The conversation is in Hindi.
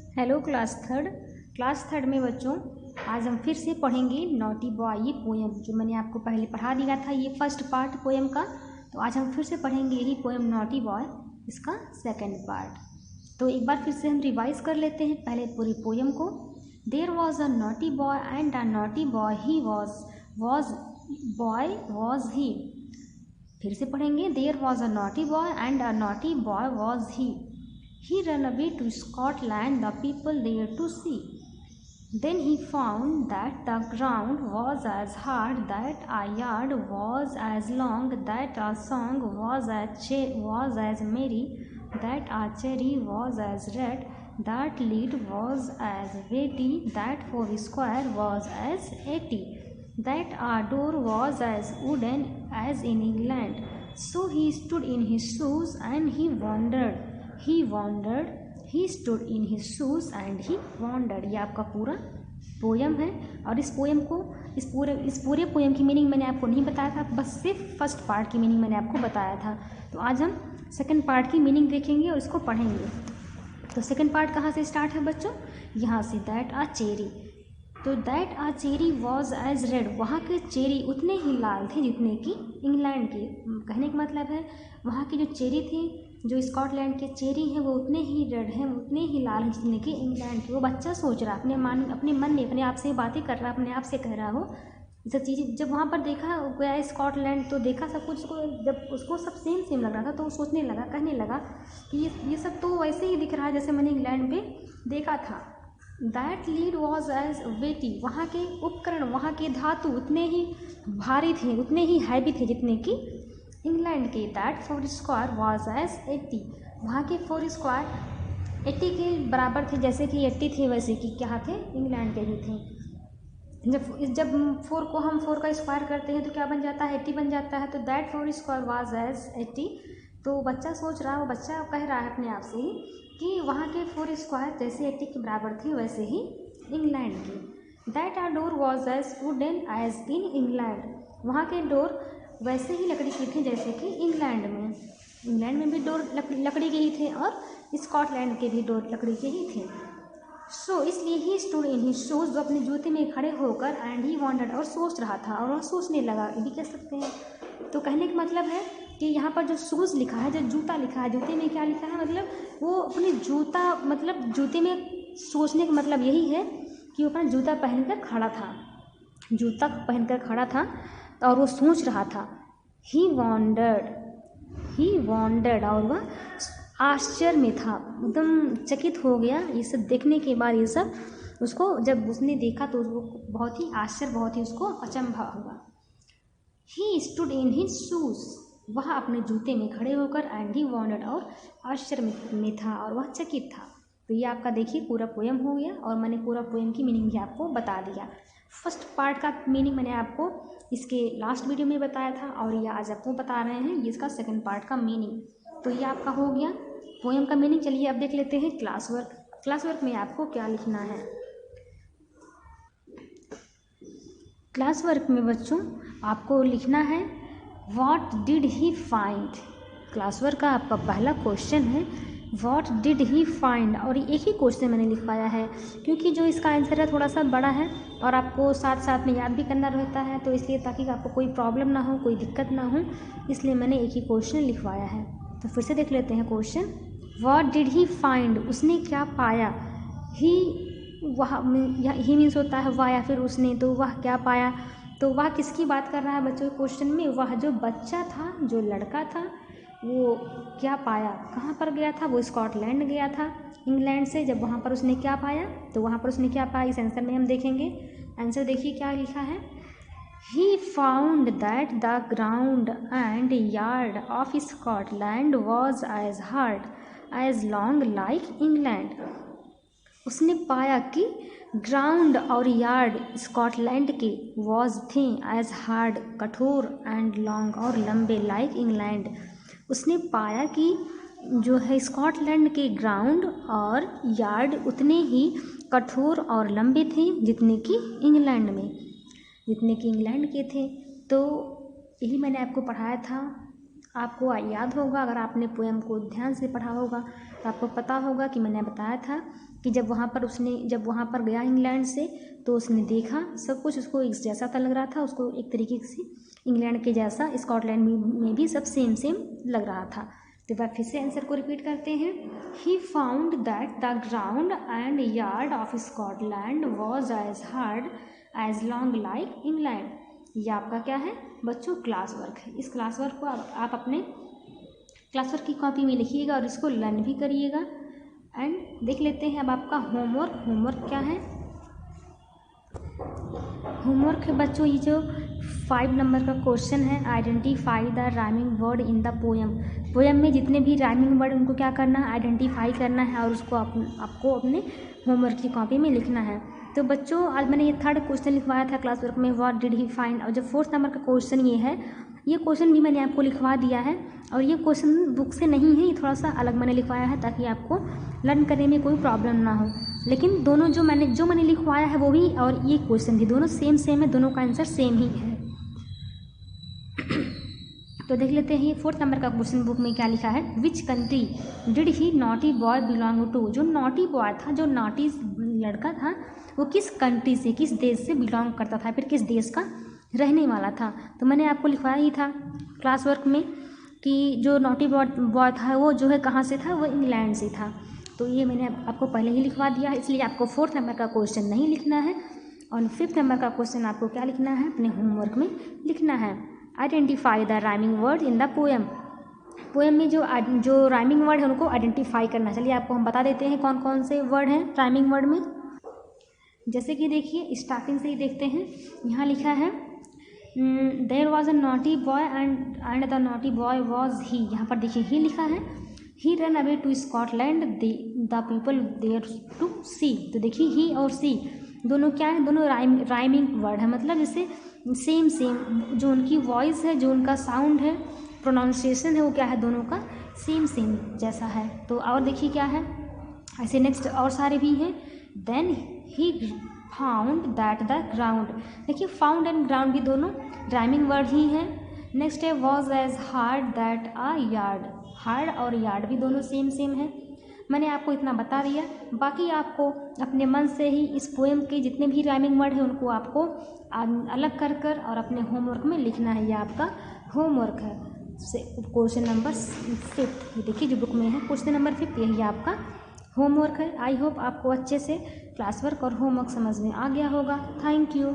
हेलो क्लास थर्ड में बच्चों, आज हम फिर से पढ़ेंगे नॉटी बॉय ये पोएम जो मैंने आपको पहले पढ़ा दिया था। ये फर्स्ट पार्ट पोएम का, तो आज हम फिर से पढ़ेंगे यही पोएम नॉटी बॉय, इसका सेकंड पार्ट। तो एक बार फिर से हम रिवाइज कर लेते हैं पहले पूरी पोएम को। There was a naughty boy and a naughty boy he was he. फिर से पढ़ेंगे। There was a naughty boy and a naughty boy was he. He ran away to Scotland, the people there to see. Then he found that the ground was as hard, that a yard was as long, that a song was as merry, that a cherry was as red, that lead was as weighty, that foursquare was as 80, that a door was as wooden as in England. So he stood in his shoes and he wandered. He stood in his shoes and he wandered। ये आपका पूरा पोयम है। और इस पूरे पोयम की मीनिंग मैंने आपको नहीं बताया था, बस सिर्फ फर्स्ट पार्ट की मीनिंग मैंने आपको बताया था। तो आज हम सेकंड पार्ट की मीनिंग देखेंगे और इसको पढ़ेंगे। तो सेकंड पार्ट कहाँ से स्टार्ट है बच्चों? यहाँ से। That a cherry. तो that a cherry was as red, वहाँ के चेरी उतने ही लाल थे जितने कि इंग्लैंड के। कहने का मतलब है वहाँ की जो चेरी थी, जो स्कॉटलैंड के चेरी हैं, वो उतने ही रेड हैं, उतने ही लाल हैं जितने कि इंग्लैंड के। वो बच्चा सोच रहा, अपने मन में अपने आप से बातें कर रहा, अपने आप से कह रहा हो सब चीज़ें। जब वहाँ पर देखा गया स्कॉटलैंड, तो देखा सब कुछ को, जब उसको सब सेम लग रहा था, तो वो सोचने लगा, कहने लगा कि ये सब तो वैसे ही दिख रहा है जैसे मैंने इंग्लैंड पे देखा था। दैट लीड वॉज एज वेटी, वहाँ के उपकरण, वहाँ के धातु उतने ही भारी थे, उतने ही हैवी थे जितने कि इंग्लैंड के। That four square was as 80, वहाँ के फोर स्क्वायर 80 के बराबर थे, जैसे कि 80 थे वैसे कि क्या थे, इंग्लैंड के भी थे। जब हम फोर का स्क्वायर करते हैं तो क्या बन जाता है, 80 बन जाता है। तो that four square was as 80। तो बच्चा सोच रहा है, वो बच्चा कह रहा है अपने आप से ही कि वहाँ के फोर स्क्वायर जैसे 80 के बराबर थे वैसे ही इंग्लैंड के। That are door was as wooden as in England, वहाँ के डोर वैसे ही लकड़ी के थे जैसे कि इंग्लैंड में भी डोर लकड़ी के ही थे और स्कॉटलैंड के भी डोर लकड़ी के ही थे। सो इसलिए he stood in his shoes, जो अपने जूते में खड़े होकर, एंड ही वॉन्डर्ड, और सोच रहा था, और वह सोचने लगा, ये भी कह सकते हैं। तो कहने का मतलब है कि यहाँ पर जो शूज़ लिखा है, जो जूता लिखा है, जूते में क्या लिखा है, मतलब वो अपने जूता, मतलब जूते में सोचने का मतलब यही है कि वो अपना जूता पहनकर खड़ा था और वो सोच रहा था। ही वॉन्डर्ड, और वह आश्चर्य में था, एकदम चकित हो गया ये सब देखने के बाद। ये सब उसको जब उसने देखा तो उसको बहुत ही आश्चर्य, बहुत ही उसको अचंभा हुआ। He stood in his shoes, वह अपने जूते में खड़े होकर, एंड ही वॉन्डर्ड, और आश्चर्य में था, और वह चकित था। तो ये आपका देखिए पूरा पोएम हो गया, और मैंने पूरा पोएम की मीनिंग भी आपको बता दिया। फर्स्ट पार्ट का मीनिंग मैंने आपको इसके लास्ट वीडियो में बताया था, और ये आज आपको बता रहे हैं ये इसका सेकंड पार्ट का मीनिंग। तो ये आपका हो गया पोएम का मीनिंग। चलिए अब देख लेते हैं क्लास वर्क में आपको क्या लिखना है। क्लास वर्क में बच्चों आपको लिखना है what did he find. Class work का आपका पहला क्वेश्चन है व्हाट डिड ही फाइंड, और एक ही क्वेश्चन मैंने लिख पाया है क्योंकि जो इसका आंसर है थोड़ा सा बड़ा है और आपको साथ साथ में याद भी करना रहता है, तो इसलिए ताकि आपको कोई प्रॉब्लम ना हो, कोई दिक्कत ना हो, इसलिए मैंने एक ही क्वेश्चन लिखवाया है। तो फिर से देख लेते हैं question. What did he find, उसने क्या पाया। ही मीन्स होता है वह या फिर उसने, तो वह क्या पाया। तो वह किसकी बात कर रहा है बच्चों क्वेश्चन में? वह जो बच्चा था, जो लड़का था, वो क्या पाया, कहाँ पर गया था? वो स्कॉटलैंड गया था इंग्लैंड से। जब वहाँ पर उसने क्या पाया, तो वहाँ पर उसने क्या पाया, इस आंसर में हम देखेंगे। आंसर देखिए क्या लिखा है। He found that the ground and yard of Scotland was as hard as long like England. उसने पाया कि ग्राउंड और यार्ड स्कॉटलैंड के वॉज थे एज हार्ड, कठोर, एंड लॉन्ग, और लंबे, लाइक इंग्लैंड। उसने पाया कि जो है स्कॉटलैंड के ग्राउंड और यार्ड उतने ही कठोर और लंबे थे जितने कि इंग्लैंड के थे। तो यही मैंने आपको पढ़ाया था, आपको याद होगा अगर आपने पोएम को ध्यान से पढ़ा होगा। तो आपको पता होगा कि मैंने बताया था कि जब वहाँ पर गया इंग्लैंड से, तो उसने देखा सब कुछ उसको एक जैसा सा लग रहा था, उसको एक तरीके से इंग्लैंड के जैसा स्कॉटलैंड में भी सब सेम सेम लग रहा था। तो वह फिर से आंसर को रिपीट करते हैं। He found that the ground and yard of Scotland was as hard as long like England. ये आपका क्या है बच्चों, क्लास वर्क है। इस क्लास वर्क को आप अपने क्लास वर्क की कॉपी में लिखिएगा और इसको लर्न भी करिएगा। एंड देख लेते हैं अब आपका होमवर्क क्या है। होमवर्क है बच्चों, ये जो 5 नंबर का क्वेश्चन है, identify the rhyming word in the poem. Poem में जितने भी राइमिंग वर्ड उनको क्या करना है, आइडेंटिफाई करना है और उसको आपको अपने होमवर्क की कॉपी में लिखना है। तो बच्चों आज मैंने ये 3rd क्वेश्चन लिखवाया था क्लास वर्क में, व्हाट डिड ही फाइंड। और जो 4th नंबर का क्वेश्चन ये है, ये क्वेश्चन भी मैंने आपको लिखवा दिया है और ये क्वेश्चन बुक से नहीं है, ये थोड़ा सा अलग मैंने लिखवाया है ताकि आपको लर्न करने में कोई प्रॉब्लम ना हो। लेकिन दोनों जो मैंने लिखवाया है वो भी और ये क्वेश्चन भी दोनों सेम है, दोनों का आंसर सेम ही है। तो देख लेते हैं ये 4th नंबर का क्वेश्चन बुक में क्या लिखा है। Which country did he naughty boy belong to. जो नॉटी बॉय था, जो नॉटी लड़का था, वो किस कंट्री से, किस देश से बिलोंग करता था, फिर किस देश का रहने वाला था। तो मैंने आपको लिखवाया ही था क्लास वर्क में कि जो नॉटी बॉय था वो जो है कहाँ से था, वो इंग्लैंड से था। तो ये मैंने आपको पहले ही लिखवा दिया है, इसलिए आपको 4th नंबर का क्वेश्चन नहीं लिखना है और 5th नंबर का क्वेश्चन आपको क्या लिखना है, अपने होमवर्क में लिखना है। Identify the rhyming word in the poem. Poem में जो राइमिंग वर्ड है उनको आइडेंटिफाई करना। चलिए आपको हम बता देते हैं कौन कौन से वर्ड हैं राइमिंग वर्ड में। जैसे कि देखिए स्टार्टिंग से ही देखते हैं, यहाँ लिखा है there was a naughty boy and the naughty boy was he. यहाँ पर देखिए ही लिखा है। He run away to Scotland the people there to see. तो देखिए ही और सी दोनों क्या है, दोनों राइमिंग वर्ड है, मतलब जैसे सेम जो उनकी वॉइस है, जो उनका साउंड है, प्रोनाउंसिएशन है, वो क्या है, दोनों का सेम जैसा है। तो और देखिए क्या है, ऐसे नेक्स्ट और सारे भी हैं। Then he found that the ground. देखिए फाउंड एंड ग्राउंड भी दोनों राइमिंग वर्ड ही हैं। नेक्स्ट है was as hard that a yard. Hard और यार्ड भी दोनों सेम है। मैंने आपको इतना बता दिया, बाकी आपको अपने मन से ही इस पोएम के जितने भी राइमिंग वर्ड हैं उनको आपको अलग कर और अपने होमवर्क में लिखना है। ये आपका होमवर्क है क्वेश्चन नंबर 5। ये देखिए जो बुक में है क्वेश्चन नंबर 5, यही आपका होमवर्क है। आई होप आपको अच्छे से क्लास वर्क और होमवर्क समझ में आ गया होगा। Thank you.